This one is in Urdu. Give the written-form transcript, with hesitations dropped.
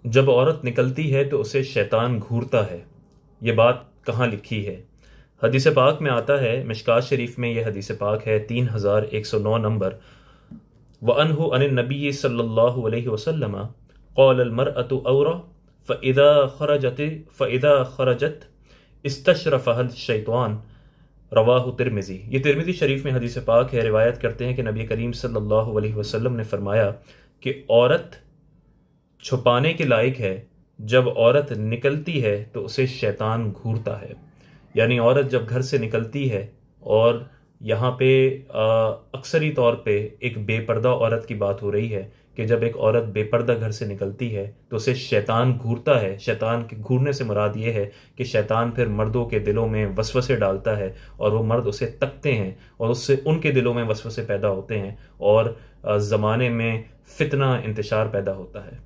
جب عورت نکلتی ہے تو اسے شیطان گھورتا ہے۔ یہ بات کہاں لکھی ہے؟ حدیث پاک میں آتا ہے، مشکات شریف میں یہ حدیث پاک ہے 3109 نمبر، وَأَنْهُ عَنِ النَّبِيِّ صلی اللہ علیہ وسلم قال المرأة عورة فإذا خرجت استشرفها الشیطان، رواہ ترمذی۔ یہ ترمذی شریف میں حدیث پاک ہے، روایت کرتے ہیں کہ نبی کریم صلی اللہ علیہ وسلم نے فرمایا کہ عورت چھپانے کے لائق ہے، جب عورت نکلتی ہے تو اسے شیطان گھورتا ہے۔ یعنی عورت جب گھر سے نکلتی ہے، اور یہاں پہ اکثری طور پہ ایک بے پردہ عورت کی بات ہو رہی ہے کہ جب ایک عورت بے پردہ گھر سے نکلتی ہے تو اسے شیطان گھورتا ہے۔ شیطان کے گھورنے سے مراد یہ ہے کہ شیطان پھر مردوں کے دلوں میں وسوسے ڈالتا ہے، اور وہ مرد اسے تکتے ہیں، اور اس سے ان کے دلوں میں وسوسے پیدا ہوتے ہیں، اور زمانے میں فتنہ انتشار پیدا ہوتا ہے۔